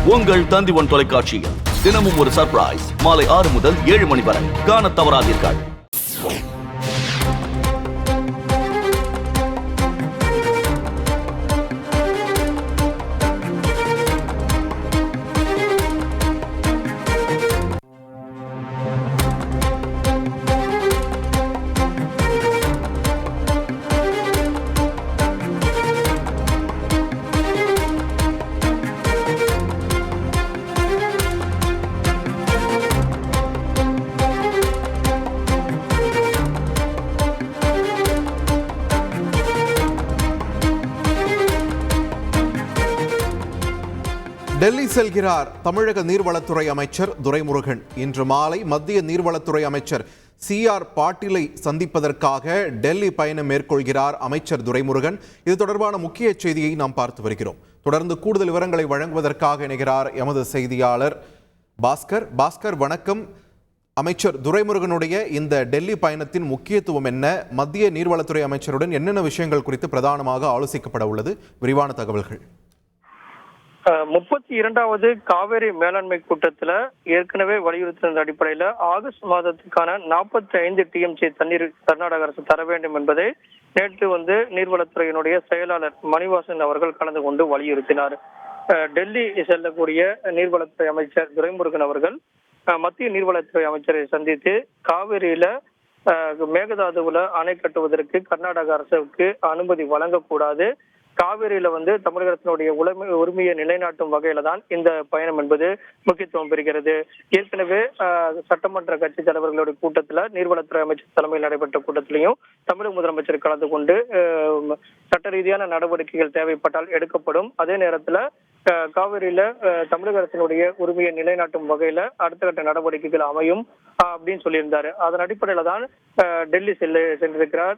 உங்கள் தந்திவன் தொலைக்காட்சியில் தினமும் ஒரு சர்ப்ரைஸ் மாலை 6 முதல் 7 மணி வரை காணத் தவறாதீர்கள். டெல்லி செல்கிறார் தமிழக நீர்வளத்துறை அமைச்சர் துரைமுருகன். இன்று மாலை மத்திய நீர்வளத்துறை அமைச்சர் CR பாட்டீலை சந்திப்பதற்காக டெல்லி பயணம் மேற்கொள்கிறார் அமைச்சர் துரைமுருகன். இது தொடர்பான முக்கிய செய்தியை நாம் பார்த்து வருகிறோம். தொடர்ந்து கூடுதல் விவரங்களை வழங்குவதற்காக இணைகிறார் எமது செய்தியாளர் பாஸ்கர். பாஸ்கர், வணக்கம். அமைச்சர் துரைமுருகனுடைய இந்த டெல்லி பயணத்தின் முக்கியத்துவம் என்ன? மத்திய நீர்வளத்துறை அமைச்சருடன் என்னென்ன விஷயங்கள் குறித்து பிரதானமாக ஆலோசிக்கப்பட உள்ளது? விரிவான தகவல்கள். 32வது காவேரி மேலாண்மை கூட்டத்துல ஏற்கனவே வலியுறுத்தின அடிப்படையில ஆகஸ்ட் மாதத்துக்கான 45 TMC தண்ணீர் கர்நாடக அரசு தர வேண்டும் என்பதை நேற்று நீர்வளத்துறையினுடைய செயலாளர் மணிவாசன் அவர்கள் கலந்து கொண்டு வலியுறுத்தினார். டெல்லி செல்லக்கூடிய நீர்வளத்துறை அமைச்சர் துரைமுருகன் அவர்கள் மத்திய நீர்வளத்துறை அமைச்சரை சந்தித்து காவிரியில மேகதாதுவுல அணை கட்டுவதற்கு கர்நாடக அரசுக்கு அனுமதி வழங்கக்கூடாது, காவிரியில தமிழகத்தினுடைய உரிமையை நிலைநாட்டும் வகையில தான் இந்த பயணம் என்பது முக்கியத்துவம் பெறுகிறது. ஏற்கனவே சட்டமன்ற கட்சி தலைவர்களுடைய கூட்டத்துல நீர்வளத்துறை அமைச்சர் தலைமையில் நடைபெற்ற கூட்டத்திலையும் தமிழக முதலமைச்சர் கலந்து கொண்டு சட்ட ரீதியான நடவடிக்கைகள் தேவைப்பட்டால் எடுக்கப்படும், அதே நேரத்துல காவிரியில தமிழக அரசினுடைய உரிமையை நிலைநாட்டும் வகையில அடுத்த கட்ட நடவடிக்கைகள் அமையும் அப்படின்னு சொல்லியிருந்தாரு. அதன் அடிப்படையில தான் டெல்லி சென்றிருக்கிறார்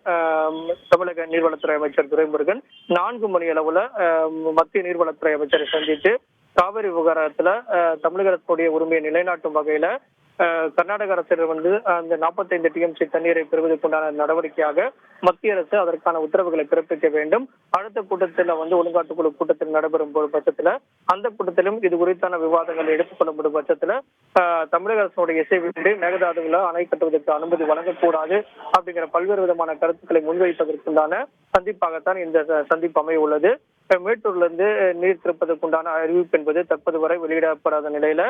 தமிழக நீர்வளத்துறை அமைச்சர் துரைமுருகன். 4 மணி அளவுல மத்திய நீர்வளத்துறை அமைச்சரை சந்தித்து காவிரி விவகாரத்துல தமிழகத்தினுடைய உரிமையை நிலைநாட்டும் வகையில கர்நாடக அரசு அந்த 45 TMC தண்ணீரை பெறுவதற்குண்டான நடவடிக்கையாக மத்திய அரசு அதற்கான உத்தரவுகளை பிறப்பிக்க வேண்டும். அடுத்த கூட்டத்தில் ஒழுங்காற்றுக்குழு கூட்டத்தில் நடைபெறும் பட்சத்துல அந்த கூட்டத்திலும் இது குறித்தான விவாதங்கள் எடுத்துக்கொள்ளப்படும் பட்சத்துல தமிழக அரசுடைய இசைவின்றி மேகதாதுவில் அணை கட்டுவதற்கு அனுமதி வழங்கக்கூடாது அப்படிங்கிற பல்வேறு விதமான கருத்துக்களை முன்வைப்பதற்குண்டான சந்திப்பாகத்தான் இந்த சந்திப்பு அமைய உள்ளது. மேட்டூர்ல இருந்து நீர் திறப்பதற்குண்டான அறிவிப்பு என்பது தற்போது வரை வெளியிடப்படாத நிலையில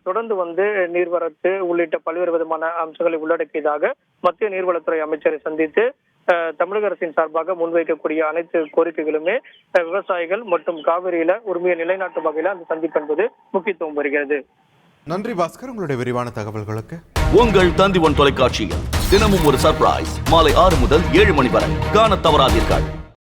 தொடர்ந்து நீர்வரத்து உள்ளிட்ட பல்வேறு விதமான அம்சங்களை உள்ளடக்கியதாக மத்திய நீர்வளத்துறை அமைச்சரை சந்தித்து தமிழக அரசின் சார்பாக முன்வைக்கக்கூடிய அனைத்து கோரிக்கைகளுமே விவசாயிகள் மற்றும் காவிரியில உரிமையை நிலைநாட்டும் வகையில அந்த சந்திப்பு என்பது முக்கியத்துவம் பெறுகிறது. நன்றி பாஸ்கர், உங்களுடைய விரிவான தகவல்களுக்கு. உங்கள் தந்திவன் தொலைக்காட்சியில் தினமும் ஒரு சர்ப்ரைஸ் மாலை 6 முதல் 7 மணி வரை காணத் தவறாதீர்கள்.